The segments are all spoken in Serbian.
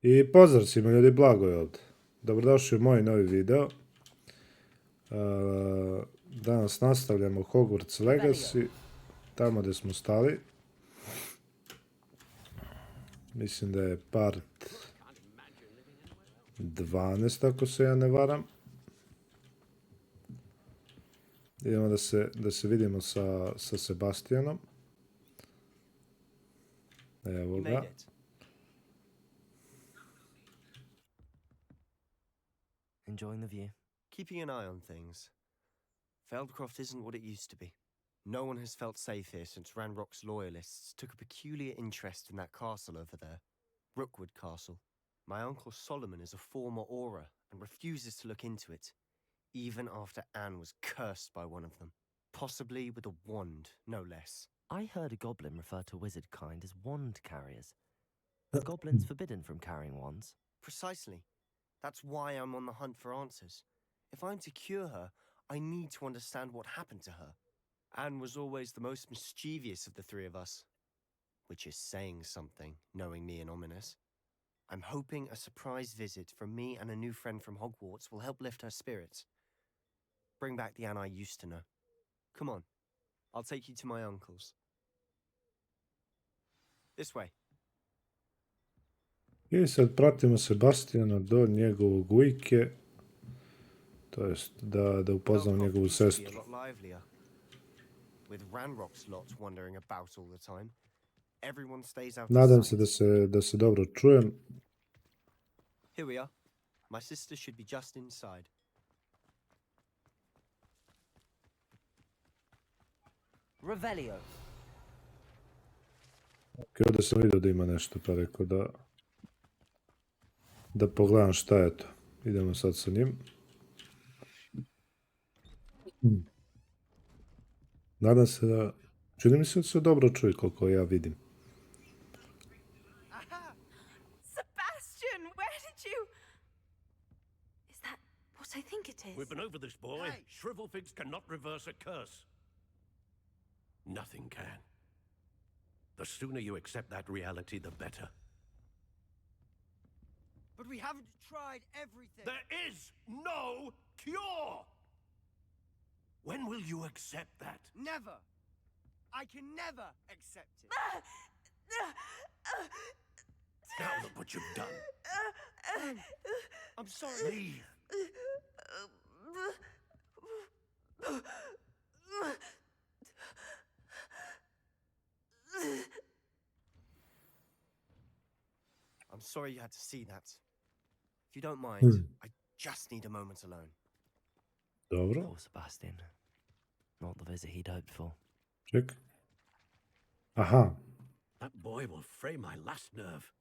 I pozdrav svima ljudi, Blagoje ovdje. Dobrodošli u moj novi video. Danas nastavljamo Hogwarts Legacy, tamo gdje smo stali. Mislim da je part 12, ako se ja ne varam. Idemo da se vidimo sa Sebastianom. Evo ga. Enjoying the view? Keeping an eye on things. Feldcroft isn't what it used to be. No one has felt safe here since Ranrock's loyalists took a peculiar interest in that castle over there. Rookwood Castle. My uncle Solomon is a former Auror and refuses to look into it, even after Anne was cursed by one of them. Possibly with a wand, no less. I heard a goblin refer to wizard kind as wand carriers. Are goblins forbidden from carrying wands? Precisely. That's why I'm on the hunt for answers. If I'm to cure her, I need to understand what happened to her. Anne was always the most mischievous of the three of us. Which is saying something, knowing me and Ominous. I'm hoping a surprise visit from me and a new friend from Hogwarts will help lift her spirits. Bring back the Anne I used to know. Come on, I'll take you to my uncle's. This way. I sad pratimo Sebastiana do njegovog ujke, to jest da upoznam njegovu sestru. Nadam se da se dobro čujem. Here we are. My sister should be just inside. Revelio. Ovdje sam vidio da ima nešto, pa rekao da pogledam šta je to. Idemo sad sa njim. Nadam se da... Čini mi se da se dobro čuje koliko ja vidim. Sebastian, where did you... Is that what I think it is? We've been over this, boy. Hey. Shrivelfigs cannot reverse a curse. Nothing can. The sooner you accept that reality, the better. But we haven't tried everything. There is no cure! When will you accept that? Never. I can never accept it. Now look what you've done. I'm sorry. Leave. I'm sorry you had to see that. If you don't mind, I just need a moment alone. Dobro. Poor Sebastian. Not the visit he'd hoped for. Ček. Aha. That boy will fray my last nerve.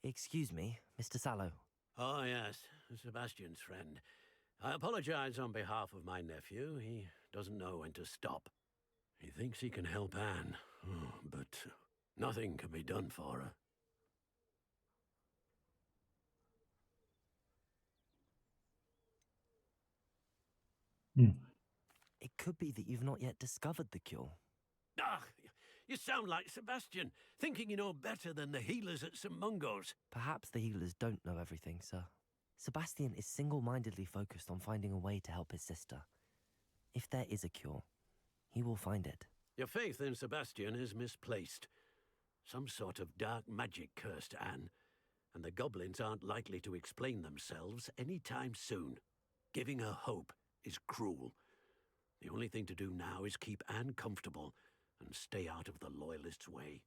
Excuse me, Mr. Sallow. Oh, yes, Sebastian's friend. I apologize on behalf of my nephew. He doesn't know when to stop. He thinks he can help Anne, but nothing can be done for her. It could be that you've not yet discovered the cure. Ah, you sound like Sebastian, thinking you know better than the healers at St. Mungo's. Perhaps the healers don't know everything, sir. Sebastian is single-mindedly focused on finding a way to help his sister. If there is a cure, he will find it. Your faith in Sebastian is misplaced. Some sort of dark magic cursed Anne, and the goblins aren't likely to explain themselves any time soon. Giving her hope is cruel. The only thing to do now is keep Anne comfortable and stay out of the Loyalists' way.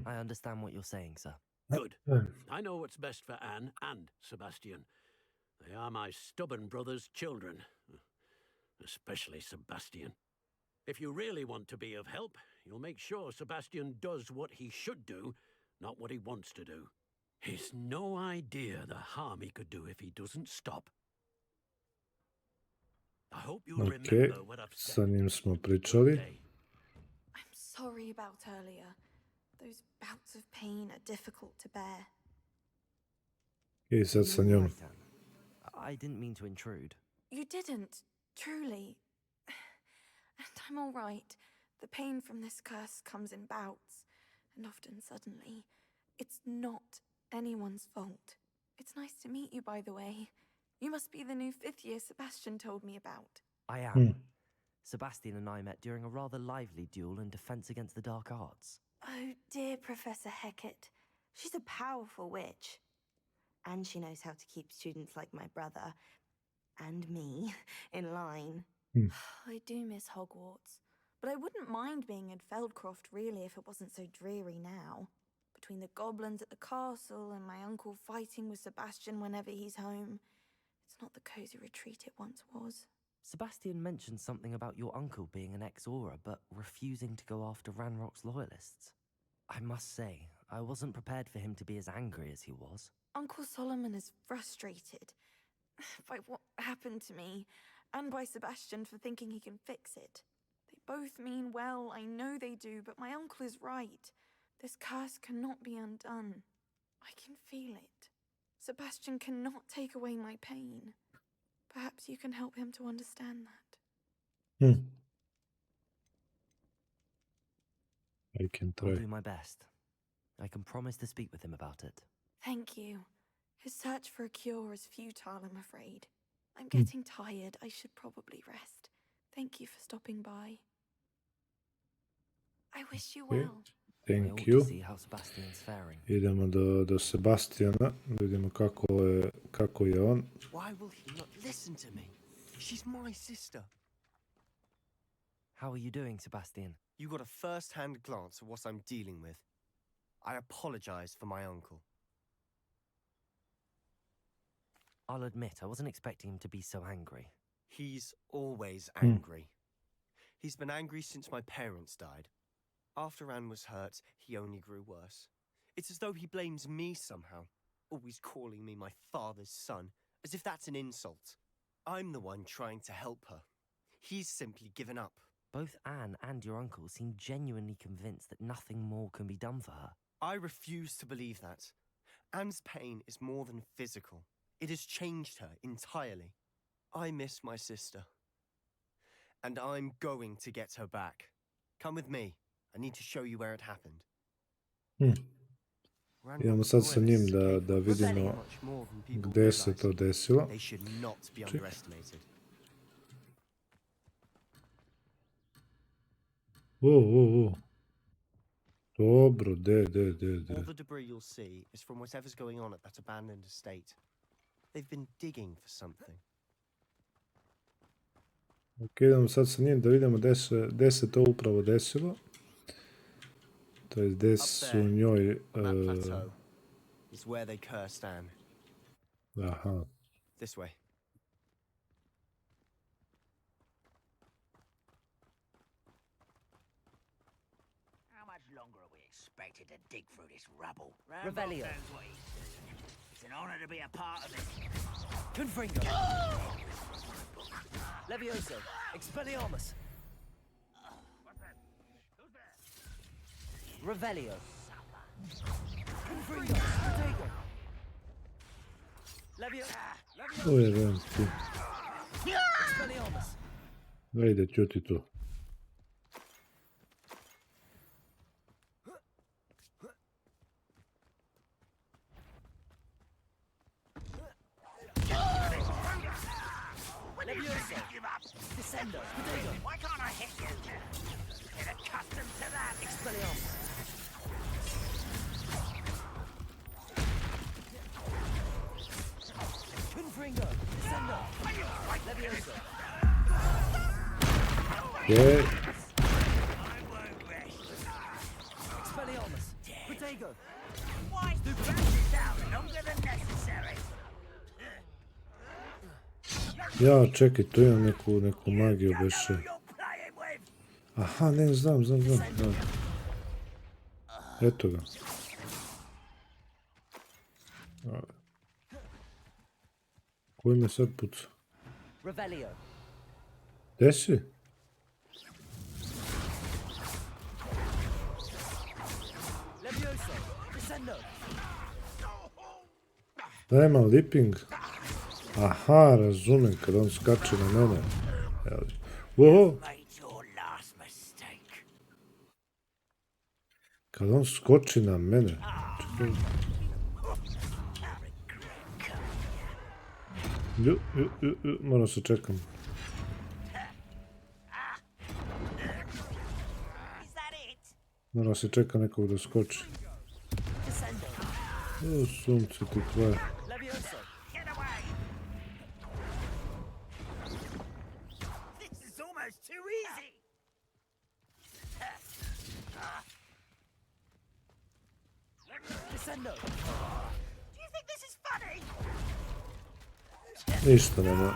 I understand what you're saying, sir. Good. I know what's best for Anne and Sebastian. They are my stubborn brother's children. Especially Sebastian. If you really want to be of help, you'll make sure Sebastian does what he should do, not what he wants to do. He's no idea the harm he could do if he doesn't stop. I hope you'll remember what I've said. Sa njim smo pričali. I'm sorry about earlier. Those bouts of pain are difficult to bear. I sad sa njom. I didn't mean to intrude. You didn't, truly. And I'm all right. The pain from this curse comes in bouts, and often suddenly. It's not anyone's fault. It's nice to meet you, by the way. You must be the new 5th year Sebastian told me about. I am. Hmm. Sebastian and I met during a rather lively duel in Defense Against the Dark Arts. Oh, dear Professor Hecat. She's a powerful witch. And she knows how to keep students like my brother, and me, in line. I do miss Hogwarts, but I wouldn't mind being in Feldcroft, really, if it wasn't so dreary now. Between the goblins at the castle and my uncle fighting with Sebastian whenever he's home, it's not the cozy retreat it once was. Sebastian mentioned something about your uncle being an ex-Auror, but refusing to go after Ranrock's loyalists. I must say, I wasn't prepared for him to be as angry as he was. Uncle Solomon is frustrated by what happened to me, and by Sebastian for thinking he can fix it. They both mean well, I know they do, but my uncle is right. This curse cannot be undone. I can feel it. Sebastian cannot take away my pain. Perhaps you can help him to understand that. I can I'll try. do my best. I can promise to speak with him about it. Thank you. His search for a cure is futile, I'm afraid. I'm getting tired. I should probably rest. Thank you for stopping by. I wish you Okay. well. I Thank ought you. to see how Sebastian's faring. Idemo do Sebastiana, vidimo kako je on. Why will he not listen to me? She's my sister. How are you doing, Sebastian? You got a first-hand glance at what I'm dealing with. I apologize for my uncle. I'll admit, I wasn't expecting him to be so angry. He's always angry. He's been angry since my parents died. After Anne was hurt, he only grew worse. It's as though he blames me somehow, always calling me my father's son, as if that's an insult. I'm the one trying to help her. He's simply given up. Both Anne and your uncle seem genuinely convinced that nothing more can be done for her. I refuse to believe that. Anne's pain is more than physical. It has changed her entirely. I miss my sister. And I'm going to get her back. Come with me. I need to show you where it happened. Idemo sad sa njim da vidimo gde se to desilo. They should not be underestimated. Dobro, All the debris you'll see is from whatever's going on at that abandoned estate. They've been digging for something. Ok, idemo sad sa njim da vidimo gde se to upravo desilo. To je gde su njoj... That plateau is where they cursed Anne. Aha. This way. How much longer are we expected to dig through this rubble? Revelio. Knows what he's doing. It's an honor to be a part of it. Confringo! Levioso! Expelliarmus! Revelio! Confringo! Protego! Ujebem ti. Expelliarmus! Ajde, ćuti tu. Levioso! Descendo! Protego! Why can't I hit you? Get accustomed to that. Expelliarmus! Confringo! Descendo! Levioso! Ok. I won't rest. Expelliarmus! Protego! Why do this out longer than necessary? Ja, čekaj, tu imam neku magiju beše. You're playing with. Aha, ne, znam. Eto ga. Koji me sad puca? Revelio! Gde si? Levioso! Descendo! Daj ima leaping. Aha, razumem, kad on skače na mene. Wow. Made your Kad on skoči na mene. Čekaj. Moram se čekam. Is that it? Moram se čeka nekog da skoči. O, sunce ti tvoje. Levioso! Get away! This is almost too easy! Descendo! Do you think this is funny? Ništa nema.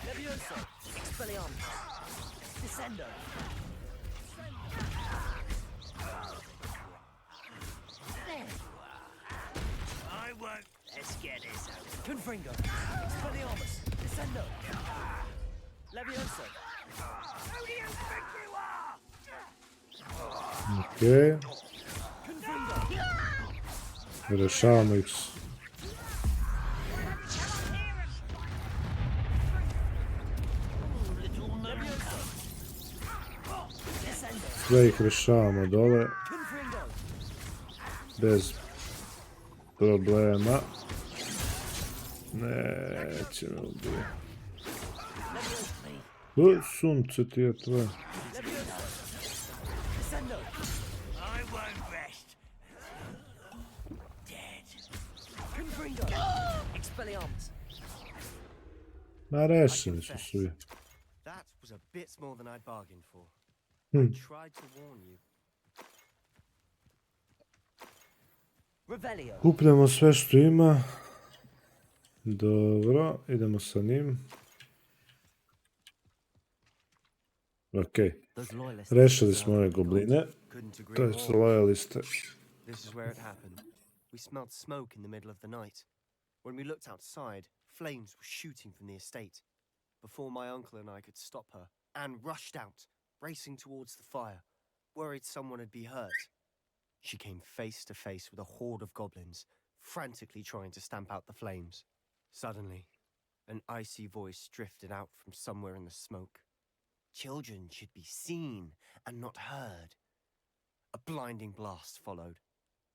Levioso! Expelliarmus! Descendo! I won't. Let's get this over. Confringo! Expelliarmus! Descendo! Levioso! Who do you think you are? Okej. Confringo! Rešavamo ih. Sve ih rešavamo dole. Confringo! Bez problema. Neće me ubije. O, sunce ti je tvoje. Descendo! I won't rest. Dead. Confringo! Expelliarmus! Ma rešeni su svi. That was a bit more than I'd bargained for. Hmm. I tried to warn you. Revelio! Kupljamo sve što ima. Dobro, idemo sa njim. Okej. Those loyalists Rešili deserve smo ove to be gobline. Couldn't agree To je more. lojaliste. This is where it happened. We smelled smoke in the middle of the night. When we looked outside, flames were shooting from the estate. Before my uncle and I could stop her, Anne rushed out, racing towards the fire, worried someone had been hurt. She came face to face with a horde of goblins, frantically trying to stamp out the flames. Suddenly, an icy voice drifted out from somewhere in the smoke. Children should be seen and not heard. A blinding blast followed.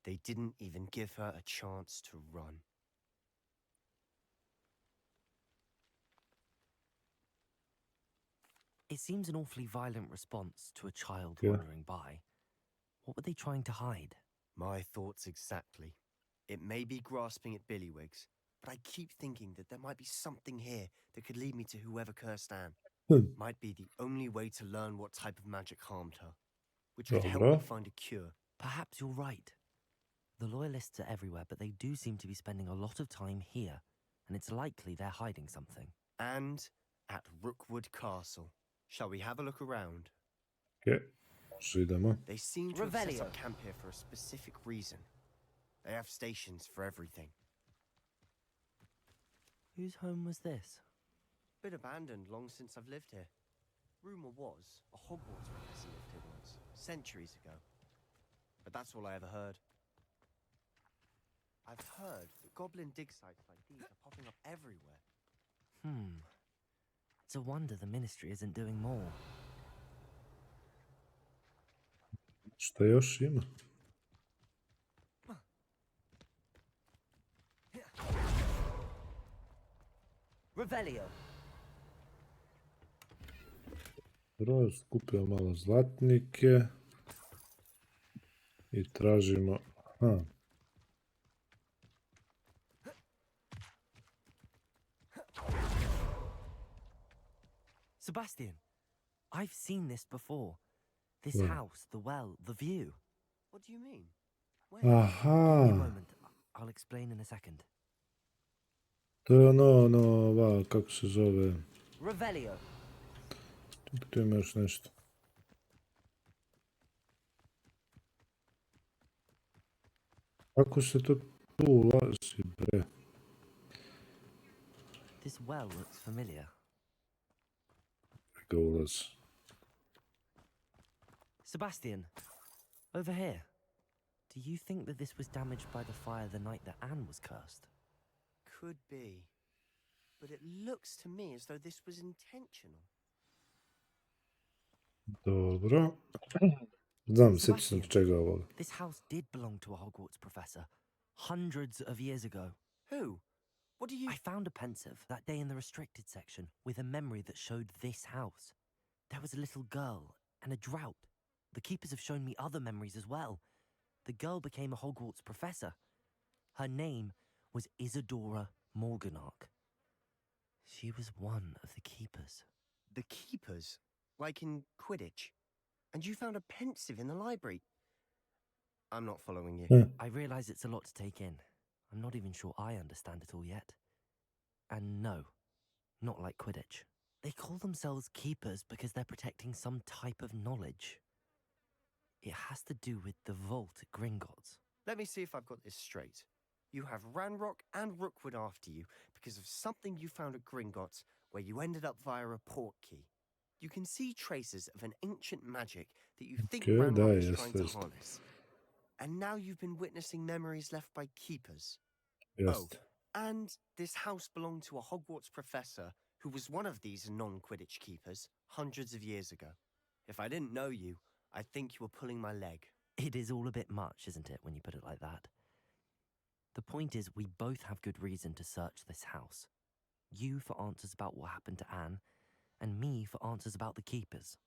They didn't even give her a chance to run. It seems an awfully violent response to a child Yeah. wandering by. What were they trying to hide? My thoughts exactly. It may be grasping at Billywigs, but I keep thinking that there might be something here that could lead me to whoever cursed Anne. Might be the only way to learn what type of magic harmed her, which could help me Dobra. find a cure. Perhaps you're right. The loyalists are everywhere, but they do seem to be spending a lot of time here, and it's likely they're hiding something. And at Rookwood Castle. Shall we have a look around? Okej. Može idemo. They seem to have set Revelio. up camp here for a specific reason. They have stations for everything. Whose home was this? Been abandoned long since I've lived here. Rumor was a Hogwarts professor lived here once, centuries ago. But that's all I ever heard. I've heard that goblin dig sites like these are popping up everywhere. It's a wonder the ministry isn't doing more. Šta još ima? Revelio. Prvo skupio malo zlatnike. I tražimo... Aha. Sebastian, I've seen this before. This Where? house, the well, the view. What do you mean? Where? Give me a Aha. moment. I'll explain in a second. To je ono, kako se zove. Revelio. Tu ima još nešto. Kako se to tu ulazi, bre? This well looks familiar. Ga ulazi. Sebastian, over here. Do you think that this was damaged by the fire the night that Anne was cursed? Could be. But it looks to me as though this was intentional. Dobro. Znam, sjećam Sebastian, se čega ovoga. this house did belong to a Hogwarts professor hundreds of years ago. Who? What do you... I found a pensive that day in the restricted section with a memory that showed this house. There was a little girl and a drought. The keepers have shown me other memories as well. The girl became a Hogwarts professor. Her name was Isadora Morganach. She was one of the keepers. The keepers? Like in Quidditch? And you found a pensive in the library? I'm not following you. I realize it's a lot to take in. I'm not even sure I understand it all yet. And no, not like Quidditch. They call themselves keepers because they're protecting some type of knowledge. It has to do with the vault at Gringotts. Let me see if I've got this straight. You have Ranrock and Rookwood after you because of something you found at Gringotts where you ended up via a portkey. You can see traces of an ancient magic that you think Okay, Ranrock is da, trying jest. to harness. And now you've been witnessing memories left by keepers. Jest. And this house belonged to a Hogwarts professor who was one of these non-Quidditch keepers hundreds of years ago. If I didn't know you, I'd think you were pulling my leg. It is all a bit much, isn't it, when you put it like that? The point is, we both have good reason to search this house. You for answers about what happened to Anne, and me for answers about the keepers.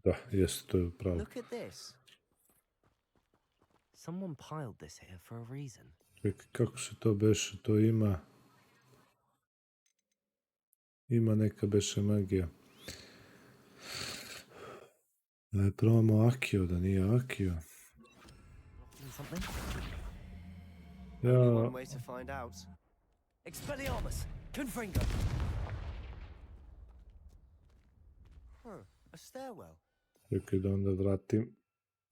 Da, jest, to je pravo. Look at this. Someone piled this here for a reason. Čekaj, kako se to beše? To ima... Ima neka beše magija. Da probamo Akio, da nije Akio. Blocking something? Only Ja, one way to find out. Expelliarmus! Confringo! A stairwell. čekaj da onda vratim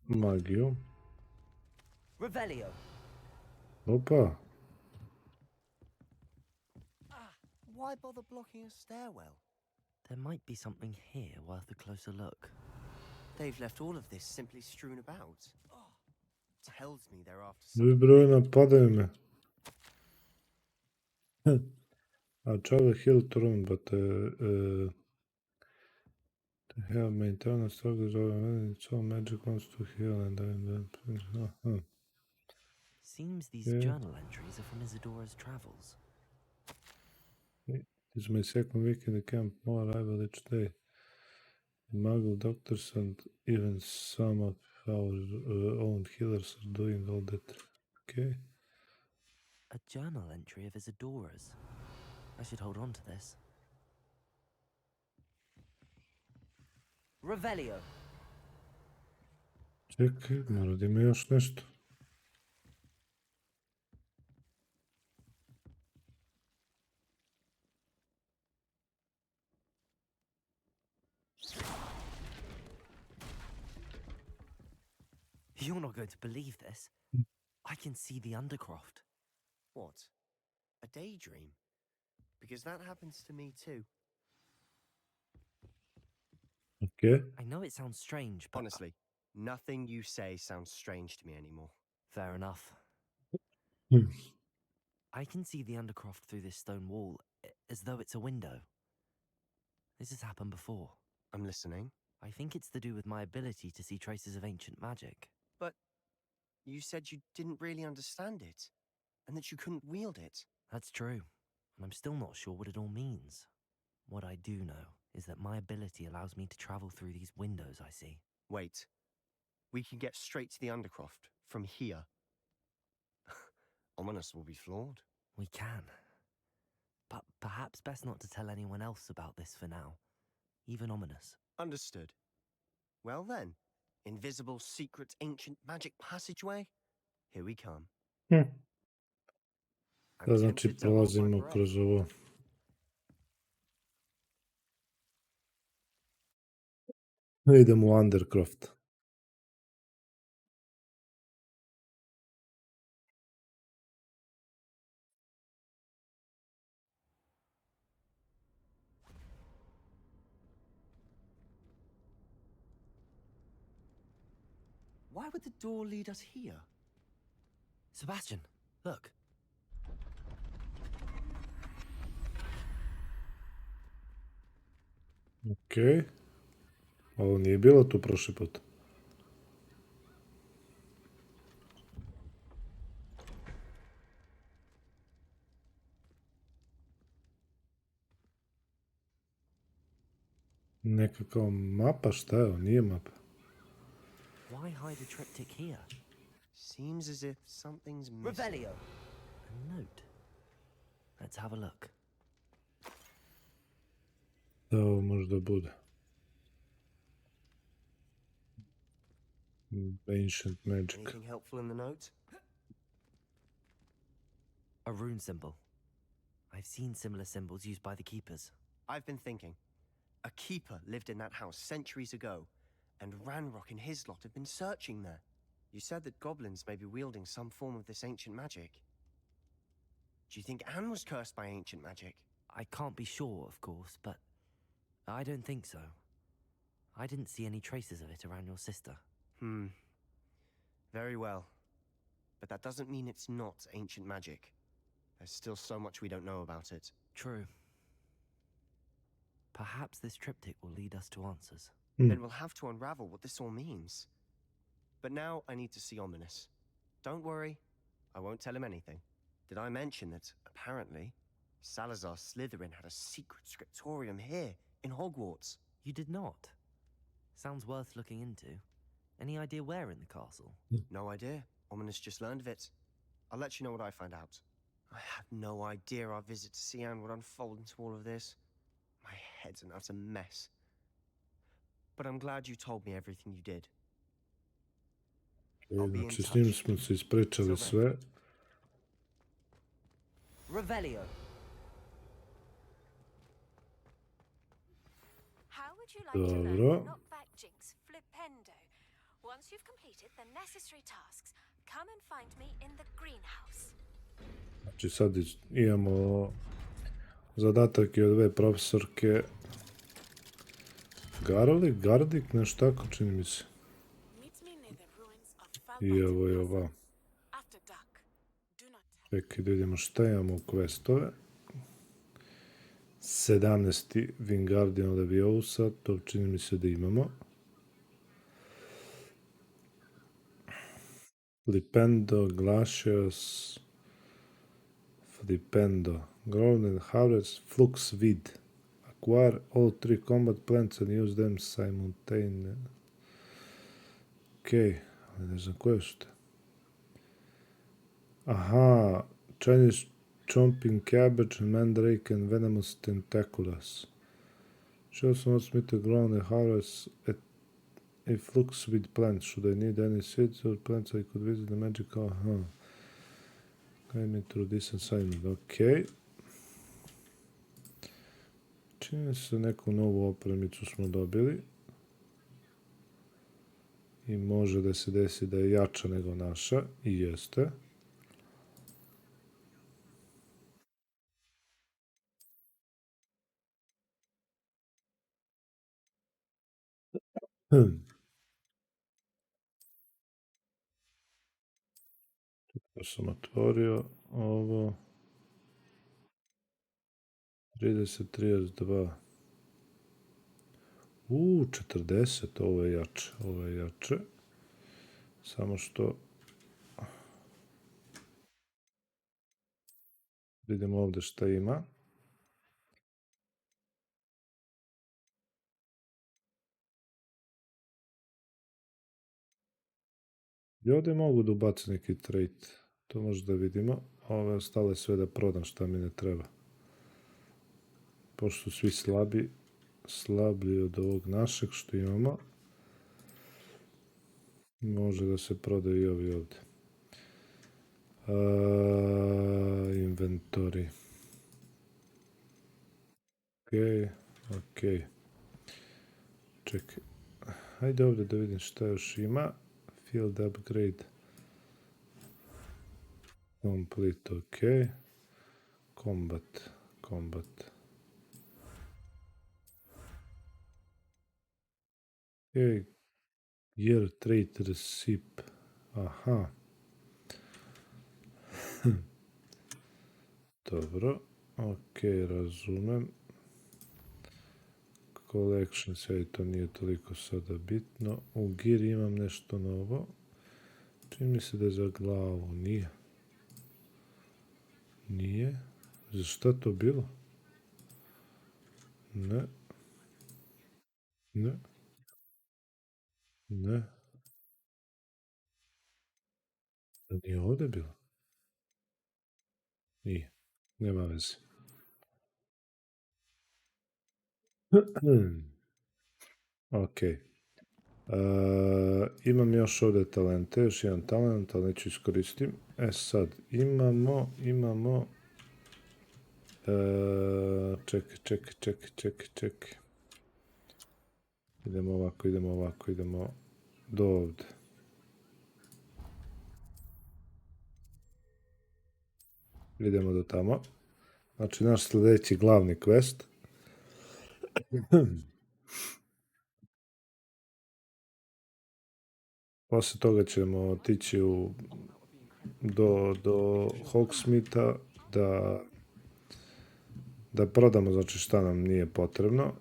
magiju. Revelio! Opa, Why bother blocking a stairwell? There might be something here worth a closer look. They've left all of this simply strewn about. Tells me they're after svi something. broji napadaju me. I'll travel hill to room, but to have maintained a struggle it's all magic wants to heal and then Seems these Yeah. journal entries are from Isadora's travels. It's my second week in the camp, more arrival each day. The Muggle doctors and even some of our own healers are doing all that. Okay. A journal entry of Isadora's. I should hold on to this. Revelio! Čekaj, mora da ima još nešto. You're not going to believe this. I can see the Undercroft. What? A daydream? Because that happens to me too. Okay. I know it sounds strange, but... Honestly, nothing you say sounds strange to me anymore. Fair enough. Hmm. I can see the Undercroft through this stone wall, as though it's a window. This has happened before. I'm listening. I think it's to do with my ability to see traces of ancient magic. But you said you didn't really understand it, and that you couldn't wield it. That's true, and I'm still not sure what it all means. What I do know is that my ability allows me to travel through these windows I see. Wait. We can get straight to the Undercroft from here. Ominous will be flawed. We can. But perhaps best not to tell anyone else about this for now. Even Ominous. Understood. Well then, invisible, secret, ancient magic passageway? Here we come. Hm. I'm Da, znači tempted to hold my prolazimo breath. kroz ovo. Idemo u Undercroft. Why would the door lead us here? Sebastian, look. Ok. Ovo nije bilo tu prošli put. Neka kao mapa, šta je ovo? Nije mapa. Why hide a triptych here? Seems as if something's missing. Revelio. A note. Let's have a look. Da ovo možda bude. Ancient magic. Anything helpful in the note? A rune symbol. I've seen similar symbols used by the keepers. I've been thinking. A keeper lived in that house centuries ago, and Ranrock and his lot have been searching there. You said that goblins may be wielding some form of this ancient magic. Do you think Anne was cursed by ancient magic? I can't be sure, of course, but I don't think so. I didn't see any traces of it around your sister. Very well. But that doesn't mean it's not ancient magic. There's still so much we don't know about it. True. Perhaps this triptych will lead us to answers. Then we'll have to unravel what this all means. But now I need to see Ominous. Don't worry, I won't tell him anything. Did I mention that, apparently, Salazar Slytherin had a secret scriptorium here, in Hogwarts? You did not. Sounds worth looking into. Any idea where in the castle? No idea. Ominous just learned of it. I'll let you know what I find out. I had no idea our visit to Cian would unfold into all of this. My head's an utter mess. But I'm glad you told me everything you did. Znači, s njim smo se ispričali sve. Revelio. How would you like to learn Dobro. knockback jinx flipendo? Once you've completed the necessary tasks, come and find me in the greenhouse. Znači, sad imamo zadatak i od dve profesorke Gardik, nešto tako čini mi se. I ovo je ova. Čekaj da vidimo šta imamo u questove. 17. Wingardium Leviosa, to čini mi se da imamo. Flipendo, Glacius, Flipendo, Golden Harvest, Flux Vid. Acquire all 3 combat plants and use them simultaneously. Okej, ali ne znam koje su te. Aha, Chinese Chomping Cabbage and Mandrake and Venomous Tentaculus. Show some what's me to grow and harvest a flux with plants. Should I need any seeds or plants I could visit the magical... Aha. Guide me through this assignment. Okej. Čini se neku novu opremicu smo dobili. I može da se desi da je jača nego naša. I jeste. To sam otvorio ovo. 30-32. 40, ovo je jače. Samo što... Vidimo ovdje šta ima. I ovdje mogu da ubacim neki trait. To možda vidimo. Ove ostale sve da prodam šta mi ne treba. Pošto su svi slablji od ovog našeg što imamo. Može da se prodaju i ovi ovdje. Inventory. Okej. Čekaj. Hajde ovdje da vidim šta još ima. Field upgrade. Complete, okej. Combat. Okej. Year trait receipt. Aha. Dobro. Okej, razumem. Collections, to nije toliko sada bitno. U Giri imam nešto novo. Čini mi se da je za glavu, nije. Nije. Za šta to bilo? Ne. Ne. Ne. Da nije ovdje bilo? Nije. Nema veze. Ok. Imam još ovdje talente, još jedan talent, ali neću iskoristim. Sad, imamo... Čekaj. Idemo ovako, idemo do ovdje. Idemo do tamo. Znači, naš sljedeći glavni quest. Poslije toga ćemo otići do Hogsmeada da prodamo, znači, šta nam nije potrebno.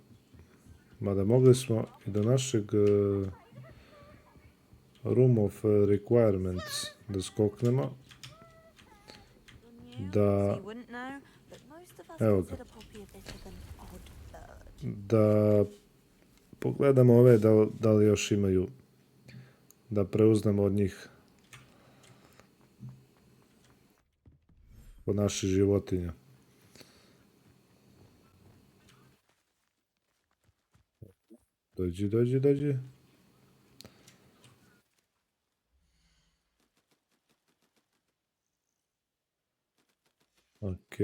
Mada mogli smo i do našeg Room of Requirements da skoknemo. Da... Evo ga. Da pogledamo ove da li još imaju, da preuznemo od njih od naših životinja. Dođi. Ok.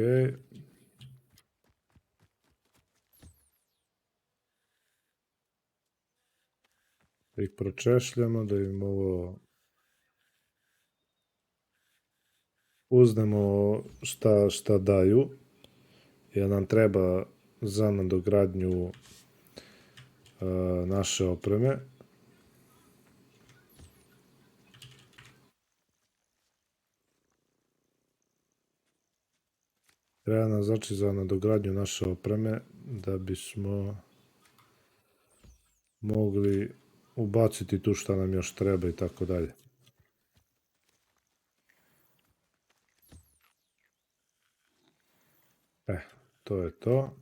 Da ih pročešljamo, da im ovo uznemo šta daju, jer nam treba za nadogradnju naše opreme. Treba nam, znači, za nadogradnju naše opreme da bismo mogli ubaciti tu šta nam još treba i tako dalje. To je to.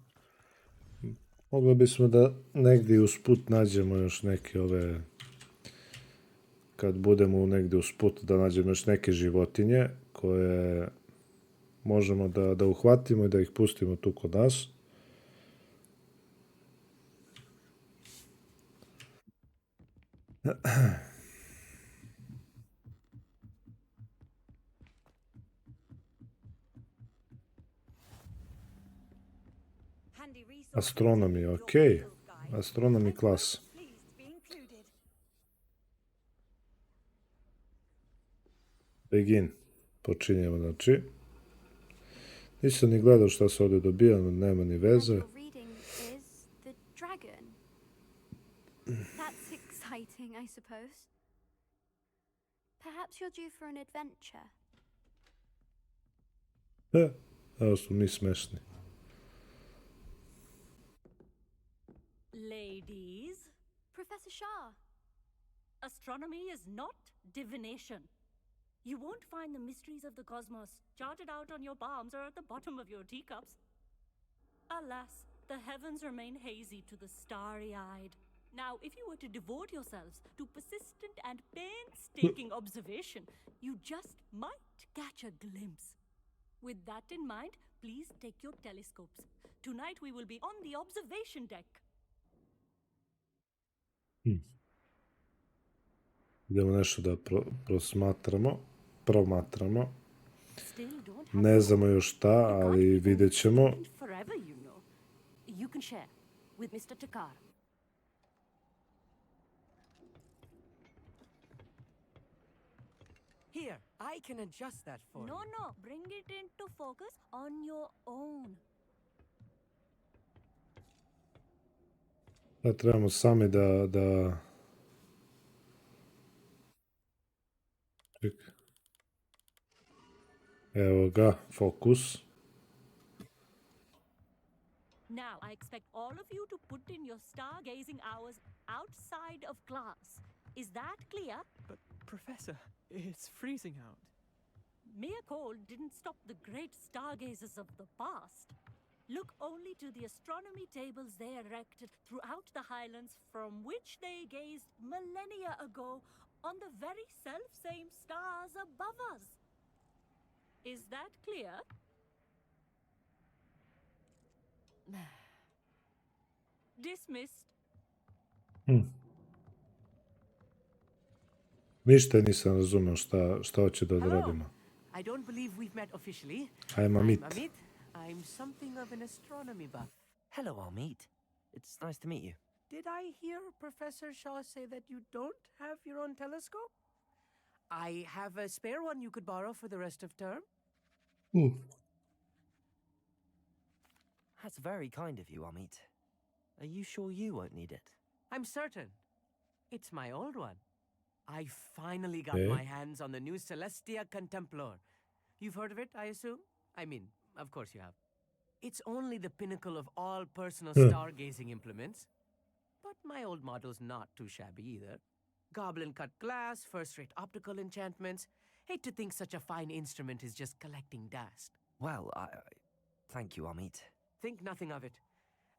Mogli bismo da negdje usput nađemo još neke ove, kad budemo negdje usput, da nađemo još neke životinje koje možemo da uhvatimo i da ih pustimo tu kod nas. Astronomy, ok. Astronomy klas. Begin. Počinjemo, znači. Nisam ni gledao šta se ovdje dobija, nema ni veze. That's exciting, I suppose. Perhaps you're due for an adventure. Evo su mi smešni. Ladies, Professor Shah. astronomy is not divination. You won't find the mysteries of the cosmos charted out on your palms or at the bottom of your teacups. Alas, the heavens remain hazy to the starry-eyed. Now, if you were to devote yourselves to persistent and painstaking observation, you just might catch a glimpse. With that in mind, please take your telescopes. Tonight we will be on the observation deck. Idemo nešto da promatramo. Ne znamo još šta, ali vidjet ćemo. You can share with Mr. Takar. Here, I can adjust that for you. No, bring it into focus on your own. Da trebamo sami da... Čekaj. Evo ga, fokus. Now, I expect all of you to put in your of stargazing hours outside of class. Is that clear? But, Professor, it's freezing out. Mere cold didn't stop the great stargazers of the past. Look only to the astronomy tables they erected throughout the highlands from which they gazed millennia ago on the very self-same stars above us. Is that clear? Dismissed. Ništa nisam razumio šta hoće da odradimo. I don't believe we've met officially. I'm Amit. Amit. I'm something of an astronomy buff. Hello, Amit. It's nice to meet you. Did I hear Professor Shaw say that you don't have your own telescope? I have a spare one you could borrow for the rest of term. That's very kind of you, Amit. Are you sure you won't need it? I'm certain. It's my old one. I finally got my hands on the new Celestia Contemplar. You've heard of it, I assume? I mean, of course you have. It's only the pinnacle of all personal stargazing implements. But my old model's not too shabby either. Goblin-cut glass, first-rate optical enchantments. Hate to think such a fine instrument is just collecting dust. Well, thank you, Amit. Think nothing of it.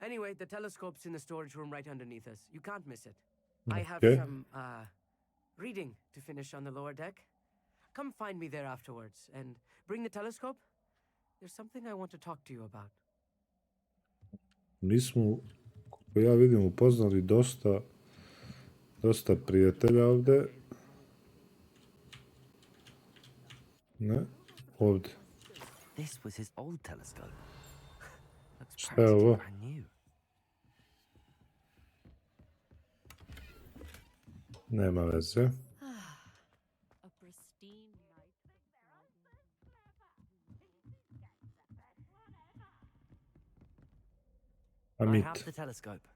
Anyway, the telescope's in the storage room right underneath us. You can't miss it. I have some, reading to finish on the lower deck. Come find me there afterwards, and bring the telescope. There's something I want to talk to you about. Mi smo, kako ja vidim, upoznali dosta prijatelja ovde. Ne, ovde. This was his old telescope. Looks Šta je ovo? brand new. Nema veze. A pristine night. I Amit. have the telescope.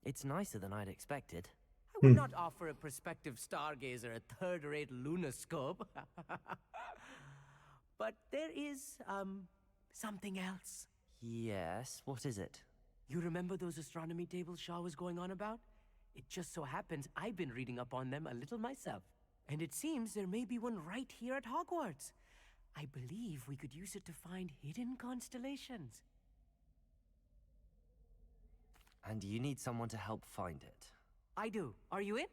It's nicer than I'd expected. I would not offer a prospective stargazer a third-rate lunoscope. But there is, something else. Yes, what is it? You remember those astronomy tables Shaw was going on about? It just so happens I've been reading up on them a little myself. And it seems there may be one right here at Hogwarts. I believe we could use it to find hidden constellations. And you need someone to help find it. I do. Are you in?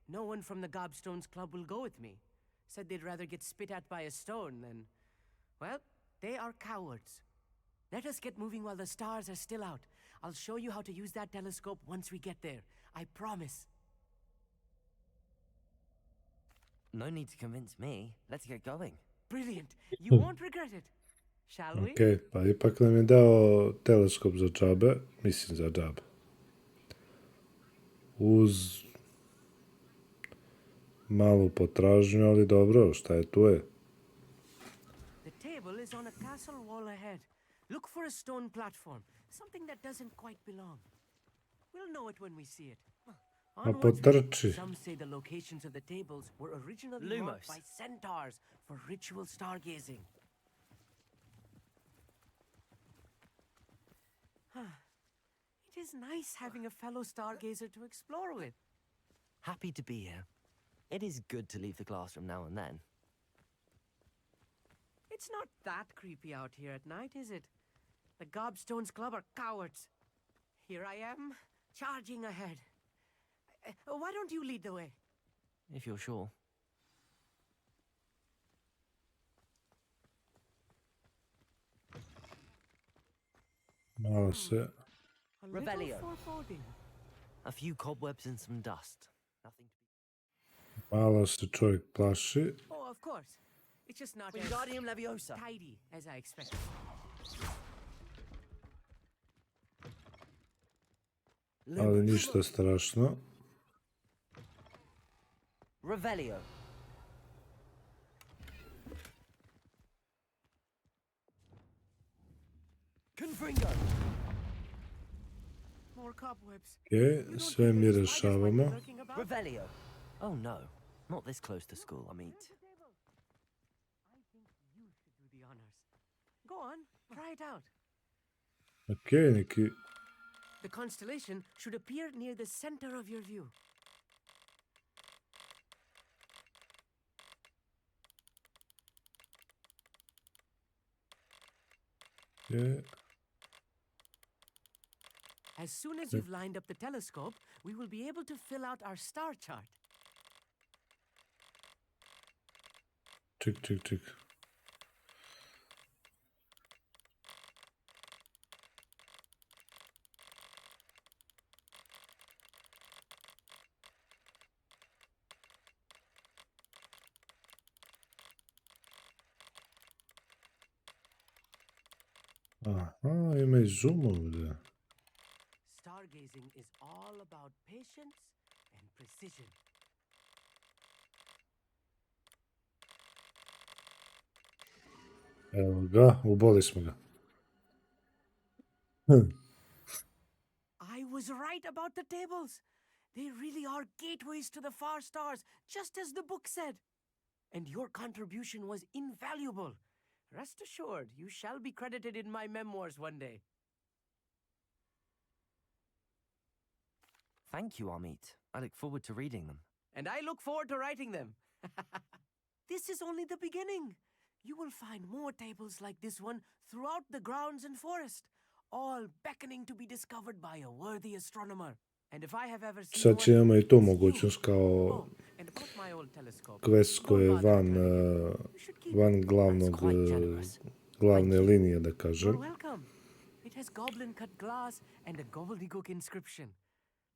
No one from the Gobstones Club will go with me. Said they'd rather get spit at by a stone than... Well, they are cowards. Let us get moving while the stars are still out. I'll show you how to use that telescope once we get there. I promise. No need to convince me. Let's get going. Brilliant. You won't regret it. Shall we? Ok, pa ipak nam je dao teleskop za džabe. Mislim za džabe. Uz malu potražnju, ali dobro, šta je tu je? The table is on a castle wall ahead. Look for a stone platform. Something that doesn't quite belong. We'll know it when we see it. A potrči. Some say the locations of the tables were originally marked by centaurs for ritual stargazing. It is nice having a fellow stargazer to explore with. Happy to be here. It is good to leave the classroom now and then. It's not that creepy out here at night, is it? The Gobstones Club are cowards. Here I am, charging ahead. Why don't you lead the way? If you're sure. Malo se... Revelio. Foreboding. A few cobwebs and some dust. Nothing to be... Malo se čovjek plaši. Oh, of course. It's just not as Wingardium Leviosa. tidy as I expected. Ali ništa strašno. Revelio. Confringo. More cobwebs. Ok, sve mi rešavamo. Revelio. Oh no, not this close to school, Amit. I think you should do the honors. Go on, try it out. Ok, neki The constellation should appear near the center of your view. Je. As soon as you've lined up the telescope, we will be able to fill out our star chart. Ček. Aha, ima i zoom ovdje. Stargazing is all about patience and precision. Evo ga, uboli smo ga. I was right about the tables. They really are gateways to the far stars, just as the book said. And your contribution was invaluable. Rest assured, you shall be credited in my memoirs one day. Thank you, Amit. I look forward to reading them. And I look forward to writing them. This is only the beginning. You will find more tables like this one throughout the grounds and forest, all beckoning to be discovered by a worthy astronomer. And if I have ever seen Sad će imamo i tu mogućnost kao and about my old telescope. quest koji je van glavne linije, da kažem. You're welcome. It has goblin cut glass and a gobbledygook inscription.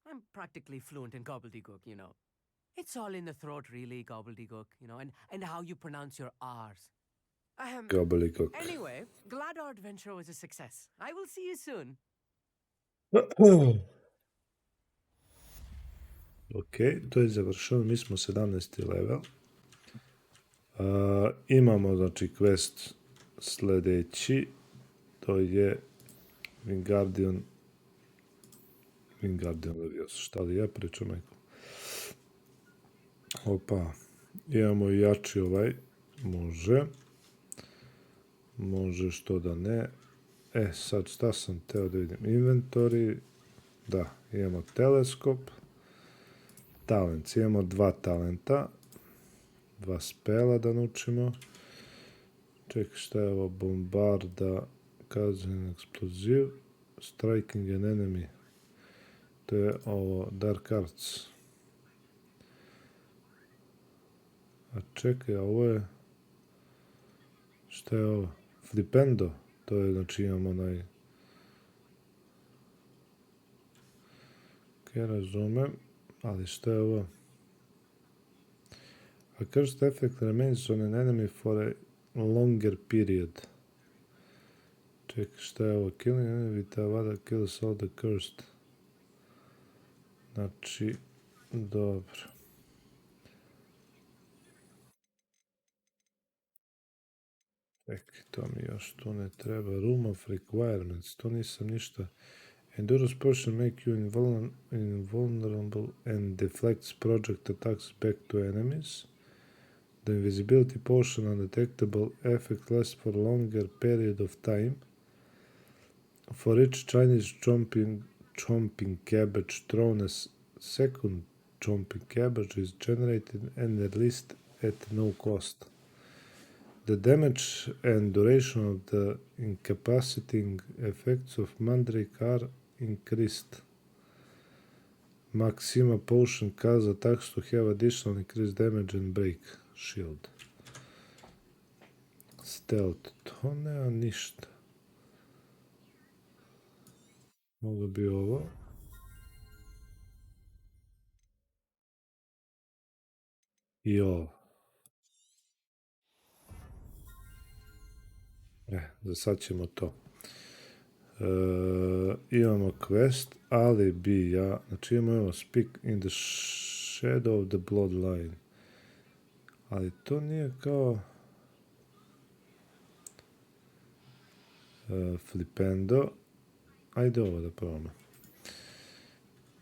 I'm practically fluent in gobbledygook, you know. It's all in the throat, really, gobbledygook, you know, and how you pronounce your R's. Gobbledygook. Anyway, glad our adventure was a success. I will see you soon. Ok, to je završeno, mi smo 17. level. Imamo, znači, quest sljedeći, to je Wingardium Leviosa, šta li ja pričam, majko? Opa, imamo i jači ovaj, može što da ne. Sad šta sam teo da vidim, inventory, da, imamo teleskop, talents, imamo 2 talenta, 2 spela da naučimo. Čekaj, šta je ovo, bombarda, cousin exploziv, striking an enemy, to je ovo dark arts. A čekaj, a ovo je, šta je ovo, flipendo, to je, znači imamo onaj, ok, razumem, ali šta je ovo? A cursed effect remains on an enemy for a longer period. Čekaj, šta je ovo? Killing enemy with Avada kills all the cursed. Znači, dobro. Čekaj, to mi još tu ne treba. Room of requirements, to nisam ništa. Endurance potion make you invulnerable and deflects project attacks back to enemies. The invisibility potion undetectable effect lasts for a longer period of time. For each Chinese chomping cabbage thrown, a second chomping cabbage is generated and released at no cost. The damage and duration of the incapacitating effects of Mandrake are increased. Maxima potion cause attacks to have additional increased damage and break shield. Stealth, to nema ništa. Mogu bi ovo. I ovo. Za sad ćemo to. Imamo quest, ali bi ja, znači imamo speak in the shadow of the bloodline. Ali to nije kao flipendo. Ajde ovo da probamo.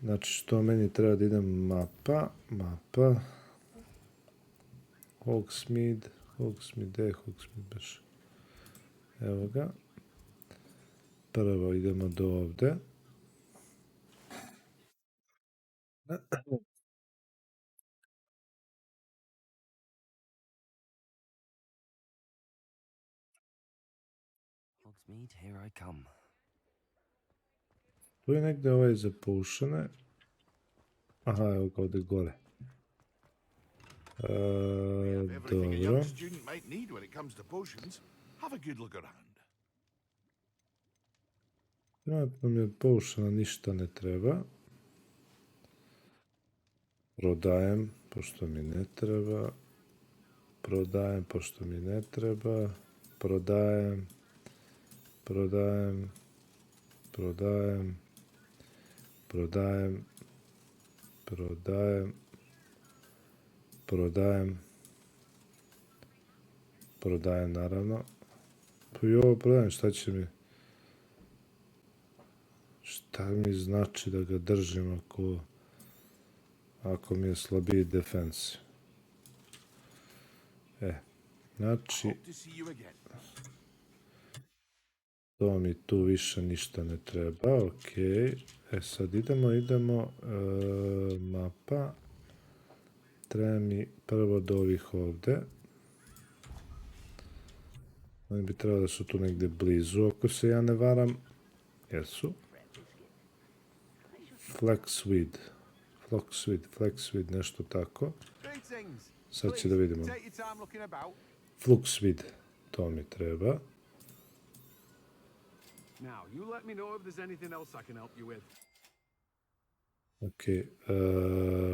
Znači što meni treba da idem mapa. Hogsmeade baš. Evo ga. Prvo idemo do ovde. Hogsmeade, here I come. Tu je negde ovaj za pušene. Aha, evo ga ovdje gore. Everything a Dobro. young student might need when it comes to potions. Have a good look around. Vjerojatno mi od pošena ništa ne treba. Prodajem, pošto mi ne treba. Prodajem, pošto mi ne treba. Prodajem. Prodajem. Prodajem. Prodajem. Prodajem. Prodajem. Prodajem, naravno. Pa i ovo prodajem, šta će mi? Šta mi znači da ga držim ako mi je slabiji defensi? Znači, to mi tu više ništa ne treba, okej. Sad idemo, mapa. Treba mi prvo do ovih ovde. Oni bi trebali da su tu negdje blizu, ako se ja ne varam. Jesu. Flaxweed, nešto tako. Sad će da vidimo. Fluxweed, to mi treba. Ok,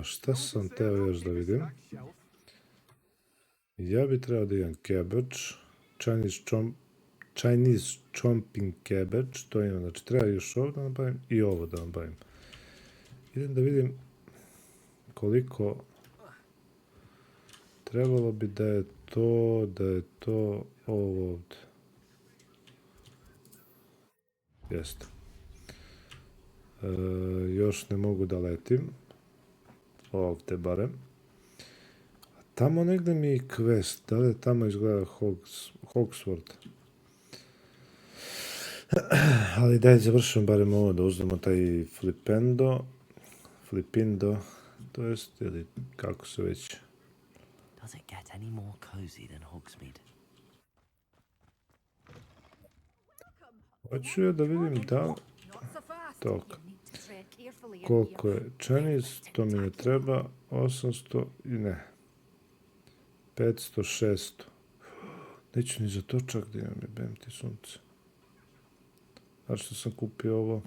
šta sam teo još da vidim? Ja bi trebao da imam cabbage, Chinese chomping cabbage, to imam, znači treba još ovo da nabavim i ovo da nabavim. Idem da vidim koliko trebalo bi da je to ovo ovdje. Jeste. Još ne mogu da letim. Ovdje barem. A tamo negdje mi je quest. Da li je tamo izgleda Hogswart? Ali daj završimo barem ovo da uzmemo taj Flipindo, to jest, ili kako se već. Does it get any more cozy than Hogsmeade? Hoću ja da vidim da toga. Koliko je Chinese, to mi ne treba, 800 i ne. 500, 600. Neću ni za to čak da imam, jebem ti sunce. A što sam kupio ovo?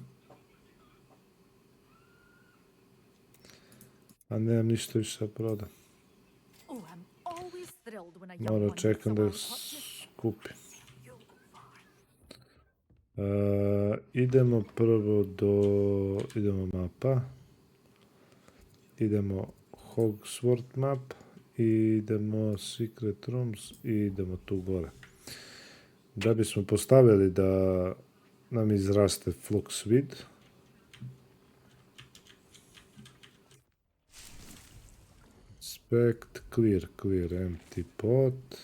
A nemam ništa više da prodam. Moram čekam da skupim. Idemo prvo idemo mapa. Idemo Hogswart map. I idemo Secret Rooms i idemo tu gore. Da bismo postavili da nam izraste Fluxweed. Inspect, clear, empty pot.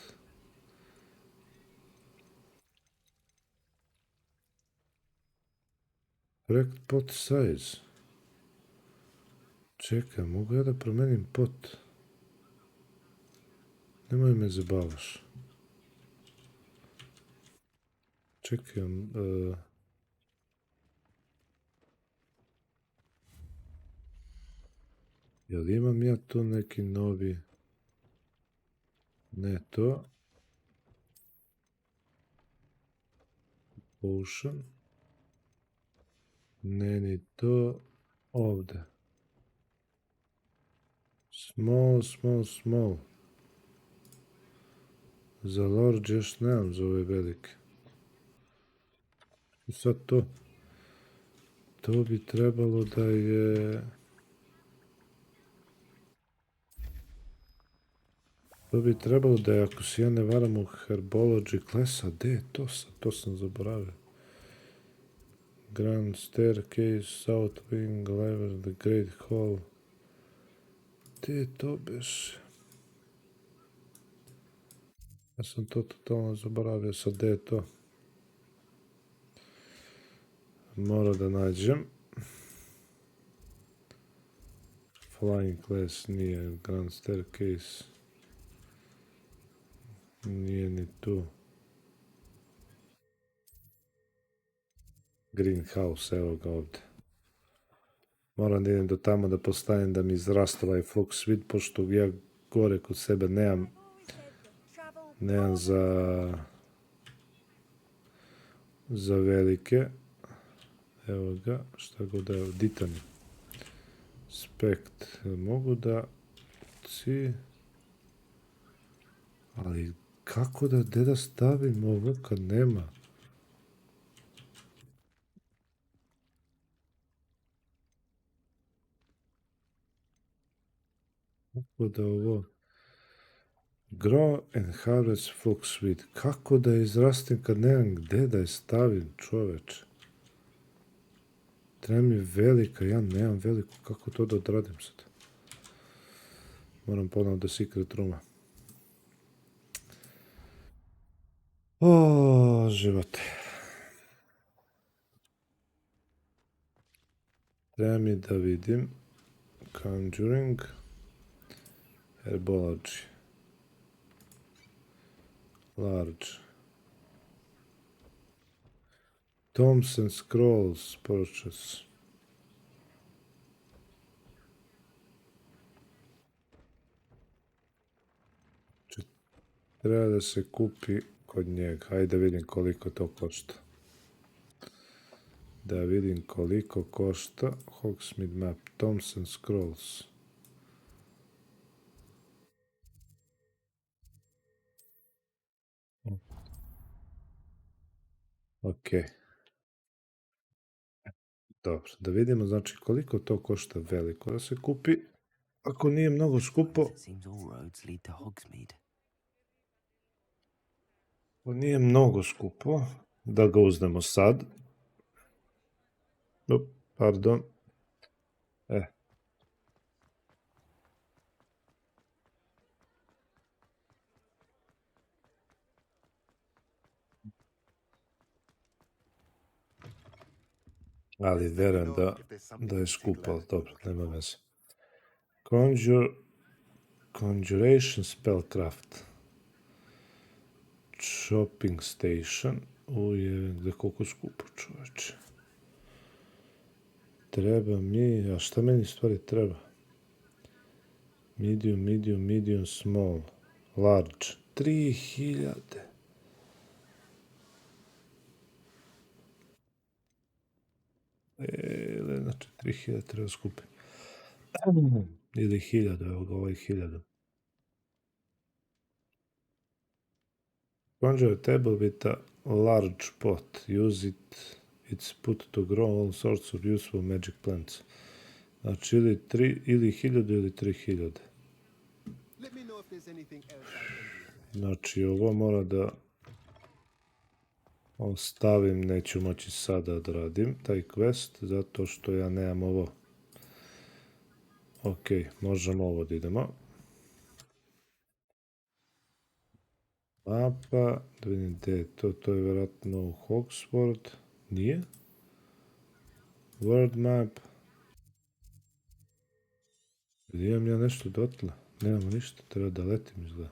Correct pot size. Čekaj, mogu ja da promenim pot? Nemoj me zabavaš. Čekaj, jel imam ja tu neki novi? Ne to. Potion. Ne ni to. Ovdje. Small. Za large još nemam za ove velike. I sad to. To bi trebalo da je... To bi trebalo da je, ako se ja ne varam, u Herbology klasa. Gde je to sad? To sam zaboravio. Grand Staircase, South Wing, Lever, The Great Hall. Gde je to beš? Ja sam to totalno zaboravio. Sad gde je to? Moram da nađem. Flying Glass nije, Grand Staircase nije ni tu. Greenhouse, evo ga ovdje. Moram da idem do tamo da postavim da mi izraste ovaj flux vid, pošto ja gore kod sebe nemam za velike. Evo ga, šta god da je, Ditani. Spekt, mogu da ali kako da stavim ovo kad nema? Kako da ovo? Grow and harvest flux vid. Kako da je izrastim kad nemam gde da je stavim, čoveče? Treba mi velika, ja nemam veliku, kako to da odradim sad? Moram ponovno da secret rooma. O, živote. Treba mi da vidim Conjuring, Herbology, Large, Thompson Scrolls Purchase. Treba da se kupi kod njega. Hajde da vidim koliko to košta. Da vidim koliko košta Hogsmeade Map, Thompson Scrolls. Ok. Dobro, da vidimo znači koliko to košta veliko da se kupi. Ako nije mnogo skupo. Ako nije mnogo skupo, da ga uzmemo sad. Pardon. Ali verujem da je skupo, ali dobro, nema veze. Conjuration Spellcraft. Shopping Station. Uje, gde koliko skupo, čoveče. Treba mi, a šta meni stvari treba? Medium, small, large. 3000. Znači 3000 treba skupiti. Ili 1000, evo ga, ovaj 1000. Conjure a table with a large pot. Use it, it's put to grow all sorts of useful magic plants. Znači ili 1000 ili 3000. Znači ovo mora da ostavim, neću moći sada da radim taj quest, zato što ja nemam ovo. Ok, možemo ovo da idemo. Mapa, da vidim gde je to, to je vjerojatno u Hogswart, nije? World map. Imam ja nešto dotle, nemamo ništa, treba da letim izgleda.